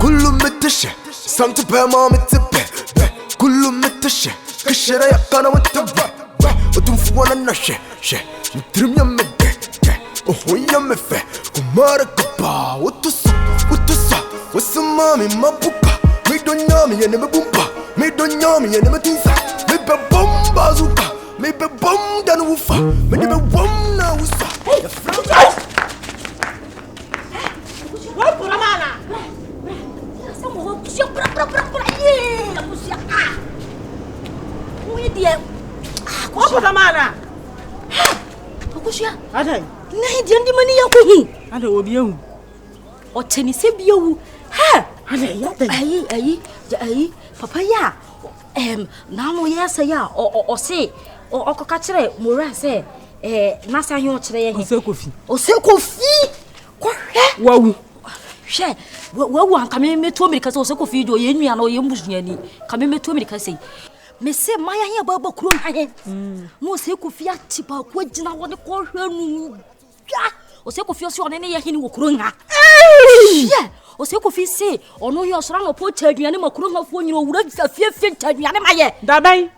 كله متشة سمت بما متبه كله متشة كشرة يقنا متبه وتنفوانا نشة شة مترم يمده وهو يمفه كمارك با وتصا وسمامي ما بوكا ميدو نيامي ينمي بومبا ميدو نيامي ينمي تنسا ميبا بومبا زوكا ميبا بوم دان وفا ميبا بوم نا وسا What mana? Okushia. Adai. Na hidi andi mani yakohi. Ada obi ehu. O teni se biewu. Ha. Adai ya. Ayi. Papa ya. Na mo ya se ya. O se. O koka kire mora se. Na sa hin o kire ye hin. O se kofi. Ko hwe. Wawu. Hwe. Wawu an kame metu America se o se kofi do ye nua na o ye mbusuani. Kame metu America se. Me se maya hin baba kuro haye no se kofi ati ba ko gina woni ko hwanu ya o se kofi so ne ye hin wo kuro nga yeah o se kofi se ono ye osra no po taduane makuro nga fo nyina owura fiafie taduane maye dabai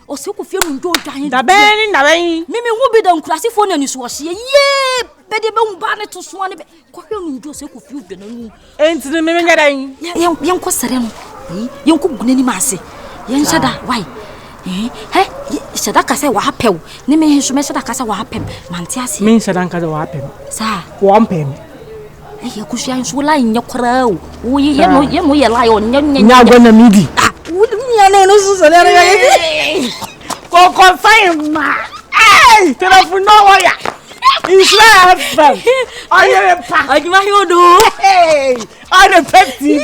o se kofi nu ndo dan dabai mimi hu bi da nkurase fo na ni so hye ye be de be hu ba ne to so ne be ko hwanu ndo se kofi u de na nu entini mimi nya dan yen ko sere no yen ko gunani ma ase yen shada why shada ka say wa hapew ni me hinso me shada ka say wa hapem manti ase me shada ka say wa hapem sa wa hapem ye ku hia hinso la nya kwara o ye no ye la yo nya gwana midi wo ni ya na no so le re ko fine ma telephone no wire Israel FM aye pa ajuma yodo are peti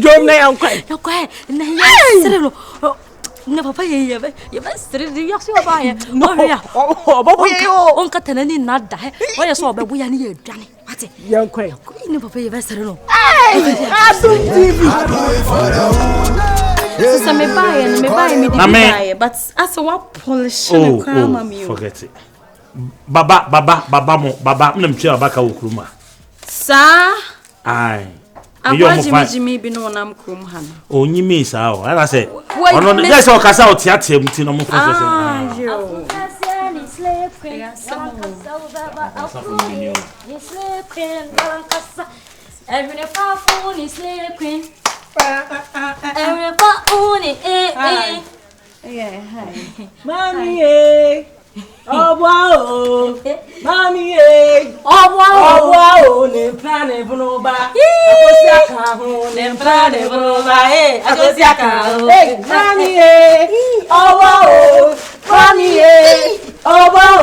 jom na yankwai na ya serelo na papa ye ba serelo ya so ba ye babo ye on katana ni nada o ye so ba bo ya ni ye dwane ate yankwai ni papa ye ba serelo Adum TV so me buy me buy but as what polish na krama me forget it baba mnamche abaka okruma sa ai Jimmy bi no nam krum ha no onyi me sa o ana say ono dey say okasa o tiatia mti no mo fo say yo Mommy oh wow mommy oh wow ne plane bunoba akosi aka ho ne plane bunoba akosi aka ho mommy oh wow mommy oh wow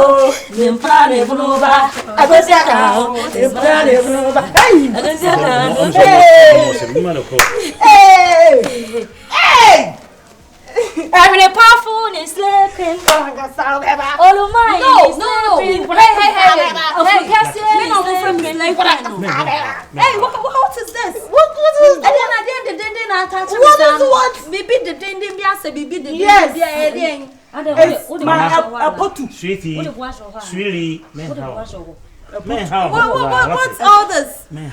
ne plane bunoba akosi aka ho ne plane bunoba akosi aka ho Every powerful is sleeping. All of mine. No. Hey. Hey, what is this? What is this? What? Maybe the dindin biasa, maybe the yes. My potu. Sweetie. What's all this? Me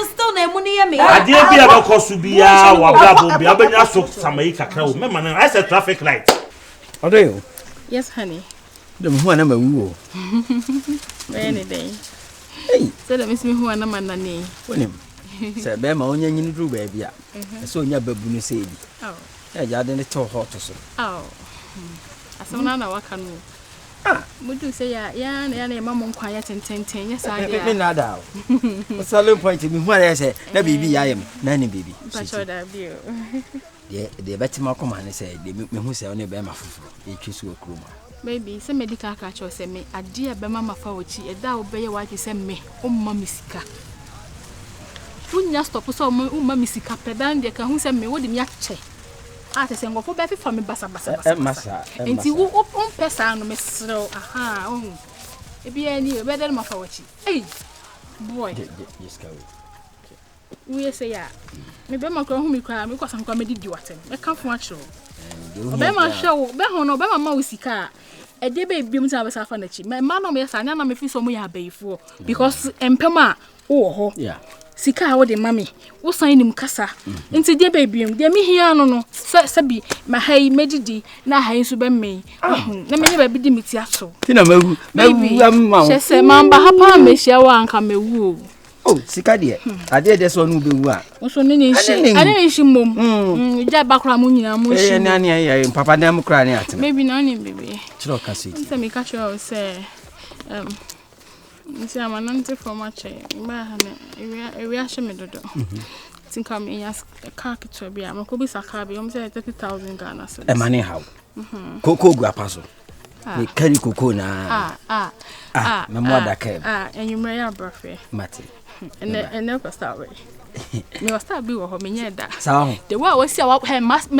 still na money me. I dey be about Kosubia, Wababo, be abenya so samai kakra o. Me man, I said traffic light. Odo. Yes, honey. Dem hu ana mawu o. Any day. Hey, so that miss me who ana man na ni. Wonim. Se be ma onya nyini dru ba bia. Se onya babu no se bi. Oh. Ya ja de ne to hot so. Oh. Asona na waka no. Mudu say ya na mama nkwa ya tententen yes I dey. Me na da. O selling point me hu ara say na bibi ya yem na ni bibi. Ba sure da bi o. De betima koma ne say de me hu say one be ma foforo. E twisu okroma. Baby say medical ka cho say me ade e be mama fa ochi e da obeye wa ki say me umma misika. Unya stop so umma misika pedan de ka hu say me wodi mi ache. Ate se ngofo be fifa me basa masa enti wo pesa no mesro aha ohun e bia ni e be del mafa wachi hey boy yes ka we say ya me be makro hu mi kwa me kwasa kwa me didi watem me ka fo achiro be ma hwe be ho no be mama usika e de be biom ta be safa na chi me ma no me sanya na me fi so mo ya abayifo because empema wo ho yeah sika wo de mami wo san nim kasa nti de baby de me hia no sabi ma hai medidi na hai so be me na me ba bi di meti aso tina mawu amma se mamba hapa me hia wa anka mewu oh sika de ade de so no bewu a wo so ne ne shi mom ja bakra mo nyina mo shi na ne papa na mo kra ne atem maybe na ne baby chiro ka so se me ka chiro se nti amanante for much ba ha ne we ahye me dodo think am in a car to be am ko bi saka be say 30,000 Ghana cedis e mane how koko gu apaso me kari koko na me mo da kai enyumre ya brofe mate and ko start we me was start bi wo ho me nya da sawo the way we see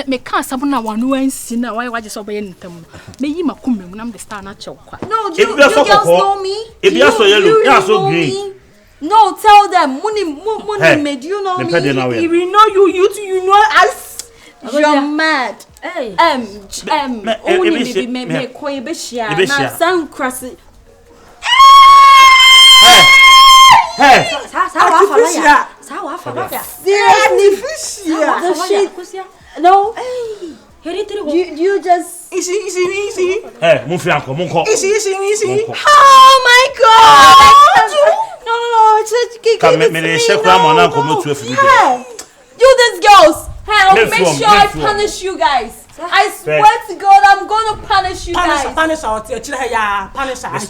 me kan sabu na wanu ansi na why waje so be ntam me yi makum me nam the star na chew kwa No, you girls know me. If you are so yellow, you are so green. No, tell them. Money made you know me. If we know you know us. You're mad. Hey. Only me koi be share. Na sound cross. Hey. Sawa fala ya. Seriously, no. You just Easy. Hey, mon frère encore, mon corps. Easy. Oh my God! No, Come me check mon uncle come to you these girls. Hey, I'll make sure I from. punish you guys. I swear to God, I'm gonna punish you guys. Punish out here. Punish out.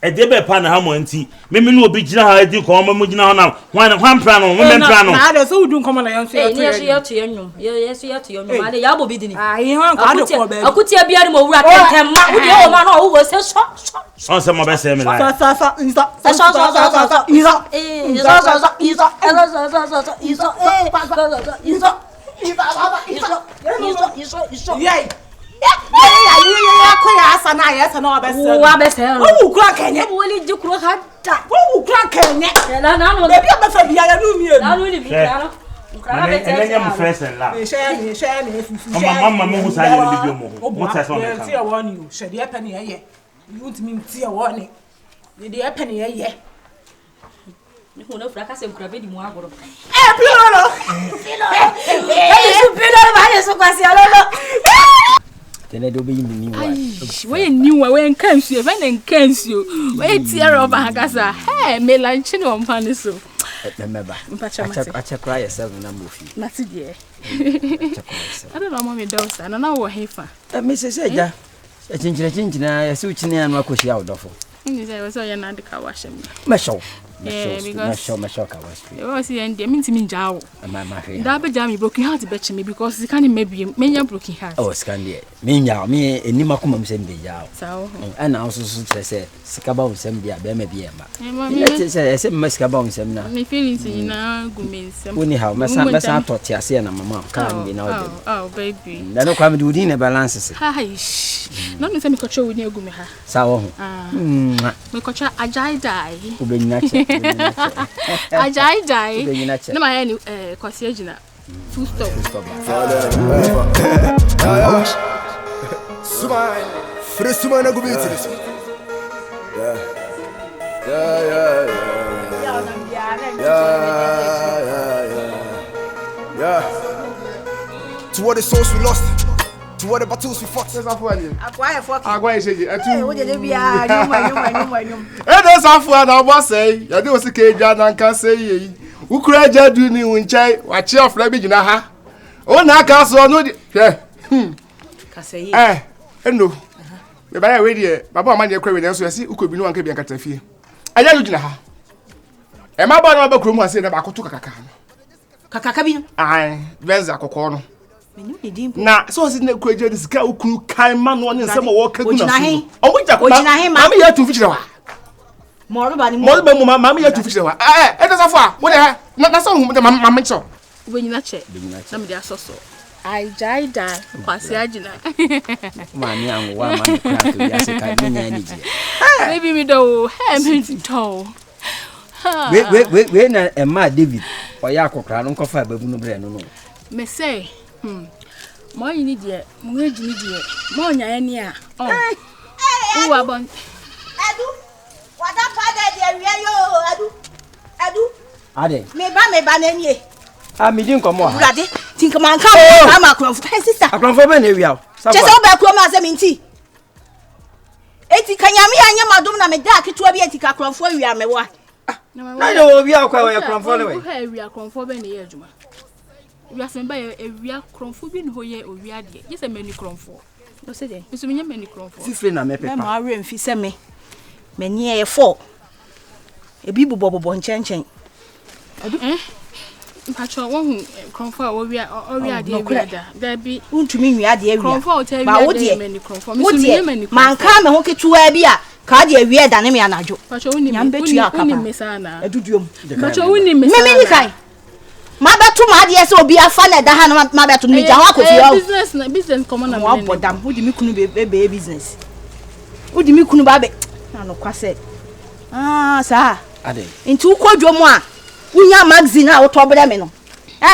E dey be pa na ha mo anti me no obi gina ha di ko mo gina ho na hwan pra no mo men pra no na dey so udun komo na yan so ni ya to yanyum yesu ya to yanyum ale ya bo bi dini ah yi hwan ka do ko be akutia bia ni mo wura keke ma wo de o ma no wo se so on se mo be se me la iso Tene do be yimi ni wa. We ni wa we nkansu e fa na nkansu. We tear over hagasa. Hey, me lunch ni on pan so. Remember. Acha cry yourself na mofi. Na ti de. I don't know mommy does and na wo hefa. Me say ja. E chinchina ya si uchine anu akoshi ya odofo. Ni say we so ya na de ka washe me. Mesho. Mesho ka washe. E was here ndi minti minjawo. Ma he. Da be jam me broken heart be me because you can't maybe menya broken heart. Oh, scan there. Me eni makoma msem be jawo. Sawo. Ana also say sikaba unsem bia be ma bia ma. Me say me sikaba unsem na. Me feelings na gumensem. Woni how mesa atoti ase na mama ka me na ode. Oh baby. Na no kwa me do na balance se. Hi. No me say me kocho woni agume ha. Sawo ho. Me kocho ajai dai. Ubenyina che. Ajai dai. Na ma ya ni kwasi agina. Full stop. Smile. Fresh man go beat this. Yeah. To what the souls we lost, to what the battles we fought. Agwa eseji atu. wo de bia nyum E do safu na bo sei, ya de o sike ja na nka sei yi. Ukura ja du ni unchai, wa chi ofra bi gina ha. O na aka so no de. ka sei Eno. Me ba ya we de, baba ma de kwa we na so yesi ukobi no anka bi ankata fie. Aya lu gina ha. E ma ba na ba krom ase na ba koto kakaka no. kakaka bi Ai, benza kokko no. menyum de dim Na so si na kuraje de sika ukuru kan ma no ne nsem wo kagu na Ogina so. he? O mu jakoma. Ogina he ma? Ma me ya tu fichire wa. mo ro ba ni Mo be mu ma me ya tu fichire wa. E do safo a, wo de ha. Na so hu ma me cho. Ubenyina che. Na me de asoso. Ajai dai kwasi agina. Ma ni anwo ma ni kra to ya se ka nya ni ji. Baby me do. Hey me do. We na Emma David oya akokra no nkofa babu no bre no no. Me say Mo yin ni die, mo eji ni die. Mo nya ya ni a. Oh. Uwa bon. Edu. Wada pa de die wi yo, Edu. Edu. Ade. Me ba na nie. Ah, me din komo ha. Urade, think man ka o ma kronfo. Hey sister. Akronfo be na ewia. Chese o ba kro ma se minti. Eti kanyame anya madom na me da ketua bi eti ka kronfo wi me wa. Na yo ewia kwa we akronfo le we. Ko wi akronfo be na ye adwuma. Wi asemba ye ewia kronfo bi no ye owia de. Ye se mani kronfo. No se de. Biso me nya mani kronfo. Fifre na me pepa. Me ma awe mfi se me. Me nie ye 4. Ebi bobo nchenchen. Mpacho won kronfo a owia de ewia da. Da bi Untumi nwia de ewia. kronfo o te Ba ewia wo de de. mani kronfo. Biso me nya mani kronfo. Man ka me ho ketua bi a ka de ewia da ne me anajo. Pacho woni Nyambetua mesana. Eduduom. Pacho woni mesana. Me ni kai. Ma betu ma de se obi afa na da ha na ma betu mi ja ho akofi o. Business common na Wa bodam, wo di mi kunu be business. Wo di mi kunu ba be. Na no kwase. Sa. Ade. Nti wo kwadwo mu a, wunya magazine a wo to bere me no.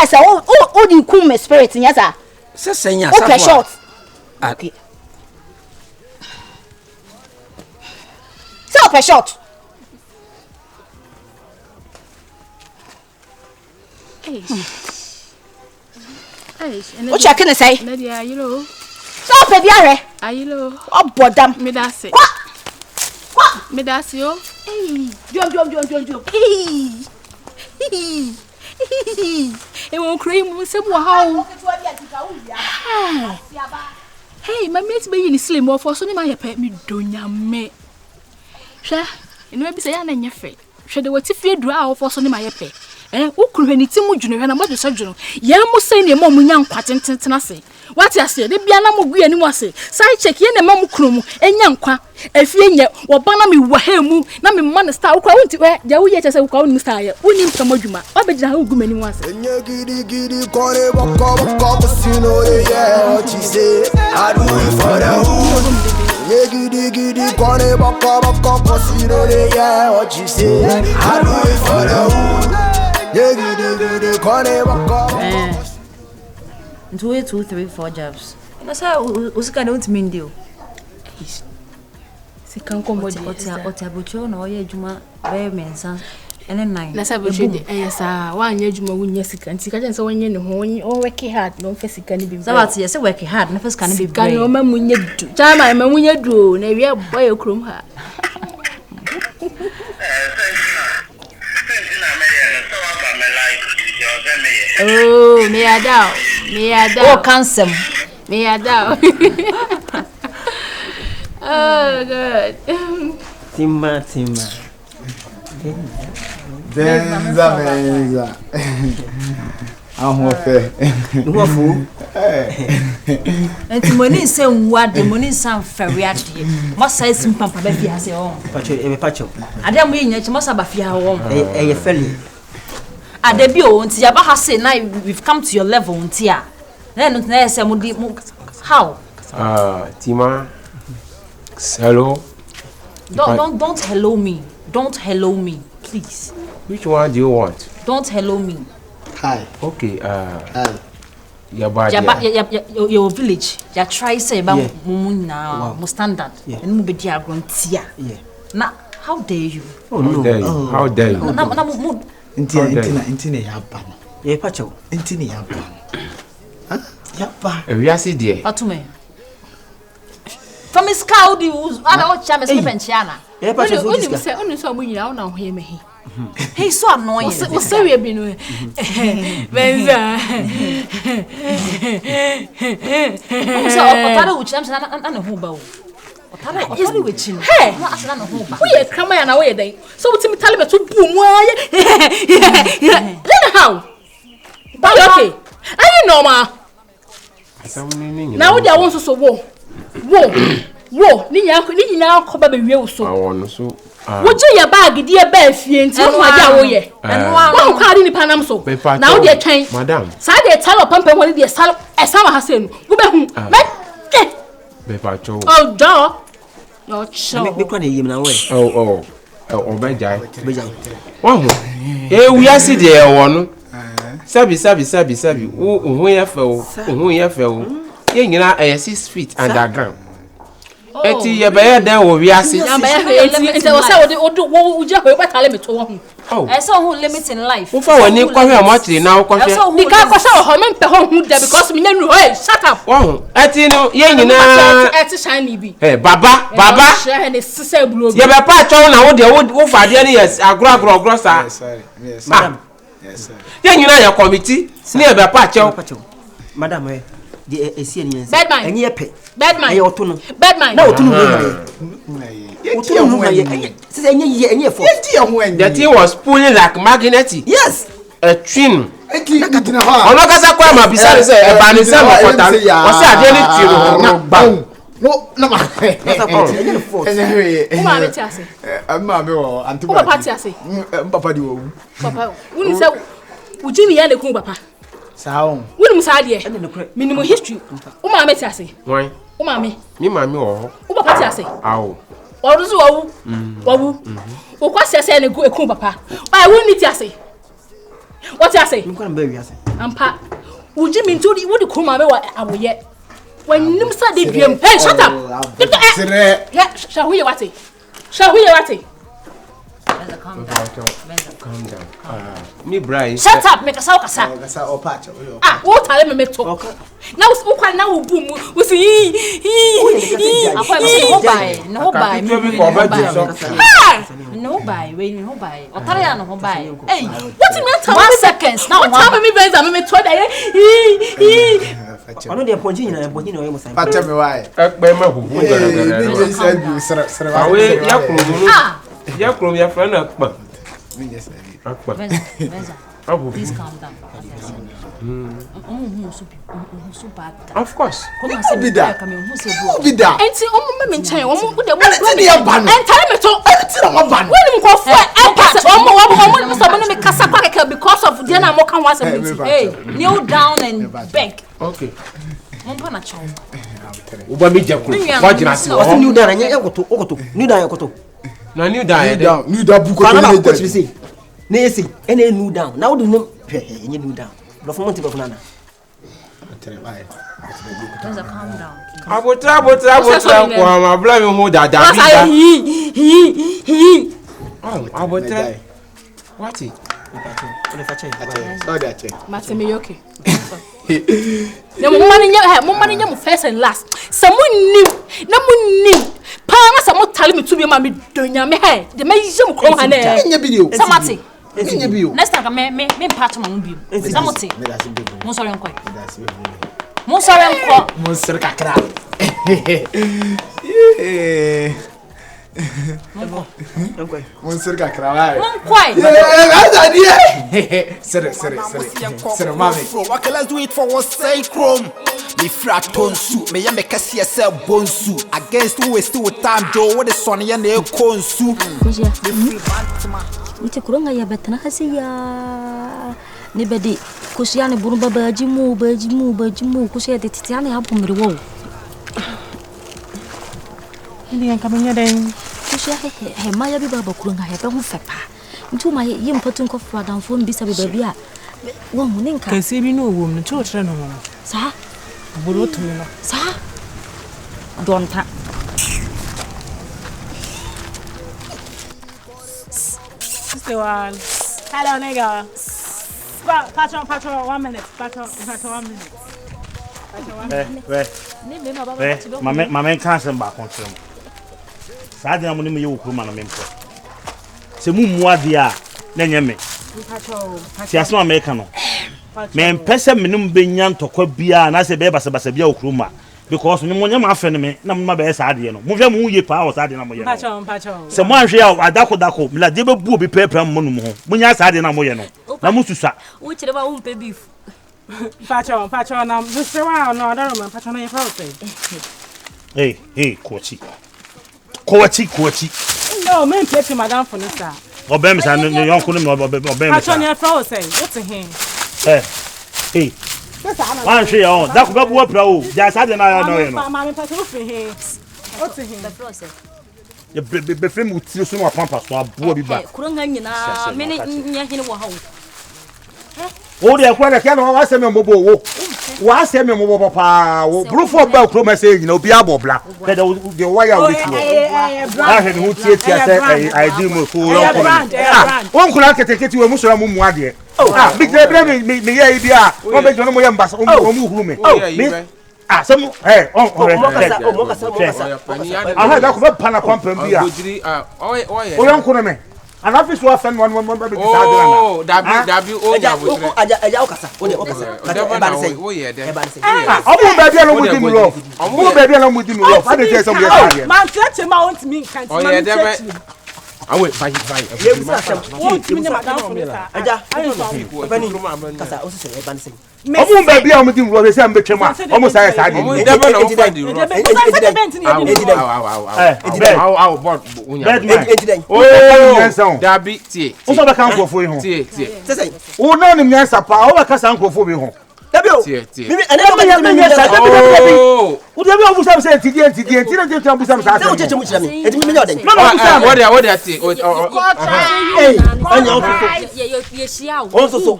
Sa wo di kum me spirit nya sa. Se senya Okay, sa. short. Okay. So per short. Hey, Wo check ne say. na dia yiro. So per biare. Ayilo. O bodam. Me da se. Kwa. Me da se o. Jom. E won krai mu se bo ha o. Hey, my mate be yin slim of so ni ma ye pe me donya me. Hwe, eno bi se ya na nya fe. Hwe de wati fie dura a of so ni ma ye pe. Ukuru ni ti mu dwunu hwe na mo de so dwunu. Ya mu sei ne mo mu nya nkwa tenten ase. Wati ase de bia na mo gu ani mu ase. Sai check ye ne ma mu kunu mu enya nkwa. Afie nye wo ba na me wa ha mu na me man star ukwa wonti we ja wo ye chese ukwa woni star ye. Woni mpam adwuma. Obegina ha ugu mani mu ase. Enye gidi kore boko sino yeah what you say I do it for the who. Enye gidi kore boko sino yeah what you say I do it for the who. Enye gidi kore boko. 2 3 4 jobs. Na sa usika don't mean deal. Sikan ko modi. Oti abocho na oye adwuma be mensa ene 9. Na sa bocho de sa wa anya adwuma wunya sika nti ka jense wonye ne ho o work hard no fa sika ne bi. Sa wat ye se work hard na fa sika ne bi. Kan o ma munya du. Chama ma munya du na wi boy okrom ha. Oh, me ada. Oh, cancel. Me ada. Oh, good. Timma. Benza. Ahofe. Nwofu. Enti moni se nwade moni san fere ade. Mo sai sim pampa ba fi ase o. Pacho. Ade mo yin nche mo sa ba fi ha wo. Eye feli. Ade bi o nti ya ba ha say now we've come to your level nti a. Na no na say mo di mo how? Tima. Hello. Don't hello me. Don't hello me, please. Which one do you want? Don't hello me. Hi. Okay, Hi. Your village. Ya try say ba mu na mo standard. And mo be di agrontia. Yeah. Na how dare you? Oh no. How dare you? Na mo Intina yaba no. Ye pacho. Intina yaba no. Yaba. We are see there. Fatume. From his cow di ana o cha me se penchiana. Ye pacho so Oni diska. se oni so mu nyina na ho ye mehi. Hey, so annoying. O se we bi no. Benza. So otare wo cham na ho ba wo. Otare we chin. Hey, na asana na ho ba. Wo ye krama ya na wo ye dan. So wutimi tale me to bu mu aye. Then how? Ba okay. Are you normal? Na wo dia won so wo. Ni nya ko ba be wie wo so. Awon so. Wo je ya bag di e ba fie nti wo ade wo ye. Wo kwa ade ni panam so. Na wo de twen. Madam. Sa de talo pampa wo de sal esama ha se no. Wo be hu. Be pacho. Oh, do. No cho. Me kwa na yim na we. Oh. Obejai. Bejai. Wahu. We are see there won. Sabi. Wo hu ya fe wo. ye nyina 6 feet underground. Eti ye be den wo wi ase. Ya enti wo say wo je ho betale me to wo. I saw who limit in life. Wo fa woni kwahwe amotri na wo kwahwe. Di ka kwahwe ho me mpe ho hu there because me nyanu hey shut up. Wo eti no ye nyina eti shine bi. Baba. Share ne sise bulo. Ye be pa atwo na wo de wo fa de ne yes agro sa. Yes, madam. Yes, sir. Ye nyina ya committee ne ye be pa atwo. Madam eh the esi eni ense. Enye ye pe. Bedman. Aye otono. Bedman. Na otono ye. Otono ye. Sise enye for. The thing was pulling like magnet. Yes. A twin. Eki katina ha. Ono kasa kwa ma bisa se e ba ni se mo kota. O se ade ni tiro no ba. No, no ma. Enye for. Wo ma beti ase. Ma me wo antu. Wo papa ti ase. Papa di wo. Papa, woni se ujimi ya le kun papa. Saon. Woni musa de. Minimum history. Wo ma beti ase. Why? Wo ma me. Mi ma mi wo. Wo papa ti ase. Awo. Oruzu wawu. Wawu. Wo kwa sese ne ekun papa. Why woni ti ase. What you say? Nko na ba wi ase. Ampa. Ujimi ntudi wo de kun ma me wa awoye. Wanim sa de duam. Hey, shut up. Sire. Yeah, shall we wate? Shall we wate? Calm down. Me brai. Shut up, make us all kasa. Kasa opacho. Ah, what tell me to. Now wo kwa na wo boom. Wo si Apa no buy. No buy. No buy. We no buy. Otare ya no buy. Hey, what you mean? 1 seconds. Now what time me benza me to that. Ono de ponji nyina oyo musan. Pacha me why? Ekpe ma hu hu gara. Ni say bi sere. Awe ya kunu. Ya kunu ya friend akpa. Akpa. Benza. Please calm down. Of course. Be that. Enti omo me nchen omo de mo Enti ya ba no. Entare me to. Enti na mo ba no. When mo for emphasis omo so me kasa kwa because of the na mo kan was Hey, kneel down and beg. Okay. Mompa na chow. Uba mi jakuru. Wa jina si. What's new down anya okoto. New down okoto. Na new down. New down buko to na coach be say. Na yesi ene new down. Na wo do no enye new down. Lofo monti be funana. Benza, calm down. Abotra kwa ma bla mi hu dada bi da. Oh, abotra. What it? Oh, that check. Mateme yoke. Na mo mani nya mo first and last. Someone new. Na mo new. Pa na samo tale me to be ma me donya me he. De me yije mo krom ha na. Enya video. Samati. Enya video. Next time me part mo bio. Samoti. Mo sorry nko. Mo sorry nko. Mo sere kakra. Mon sere kakra why? Kwai. Sere mami. What can I do it for one sacrum? Me fraton suit, me ya make a CSL bonsu. Against who is still time, Joe, what is Sonny and the consu. Nti kuronga ya betana kasi ya ne bedi kusiane burumba bajimu kusiya de titiane hapo mriwo Ndi en kamenya den kusiya he maya bi baba kuronga ya be hu fepa nti ma ye mpatu nko fa dan fo mbisa be baby a wo hu ne nka kasi bi no wom no cho tre no sa bolo to no sa donta One. Hello, nigga. Patron, 1 minute. Patron, 1 minute. Mama can't send back on some. Sadly, I'm going to you come on a member. Se muadia, Nanyame. Siasma Americano. Men pesa minum benyan to Kobia, and I say Beba Sabasabia Kruma. Because no one my friend me, no my best idea. Move your movie powers, I didn't know. Patron. Someone share Adako, la deba booby paper monumo. When you said in a moyano. Namusa. which never won't pay beef. Patron, I'm just around. No, I don't remember. Patron, your birthday. Hey, Kochi. No, men play to Madame for this. Obem and the young Kunim Obem. Patron, your birthday. What's a him? Hey. One share on that could go pro. Just I don't know. Mamma, Patron for him. What's a him? The process. The befriend with you some pampas to a boy back. Kuronga nyina me nya hene wo hawo. Oh, they are quite a can of us and Bobo. wa se me mo papa wo brofo ba kro ma say nyina obi abobla ke the wire we ti ah he hu tie tie say I do mo ko yo ko won kula keteketi we musora mu mu ade ah big day me ye bi a won be jono mo ye mbasa o mu huru me ah some mo kasa ah da ko be pana kwampa bi a o yo ko me an office wa fan one be ti sa de na oh dabi o nya bo tre aja okasa o okasa e ba say o ye de omo ba bia no mu di mi love omo ba bia no mu di mi love ade say some be say man tete ma want me can't man tete awe vai ye bisa sam want me ne madam for that aja bani kasa o se e ba say omo ba bia omo di mi love say am be twema omo say sa de omo debe na o fa di ro aw board unya oh dabi tie o so be kan kwofo yi ho tie say o no ni nyansa pa o be ka san kwofo bi ho dabi o mimi ene ba me nyansa dabi o debi o busa say ti die na je tan busa sa o cheche mu chira me enti me nya oden no busa what that tie anya ofo ye shia o so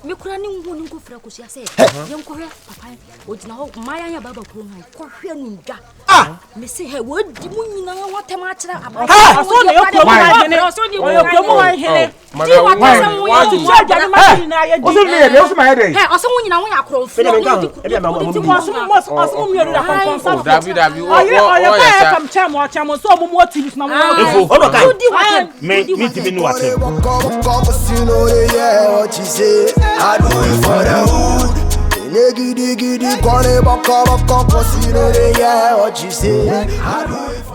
me kura ni ngu ni ko fra ko shia se ye nkohwe papa o dina ho maya ya baba kuro han ko hwe nu dwa me se he wo di mu nyina wo tem a kira aba so na yo ko mu wa hele di wa ta se mu yo so jani ma ni na ye di o so me ye o so ma ye de he o so mu nyina wo ya kuro fo di ko so mu yo da kon sa dabi o ye pa kam chamo so mu mo ti na mo o do kai di wa me ti me no wa tem what you say, I do it for the hood. Giddy, giddy, call it back up, cause you know, yeah, what you say, I do it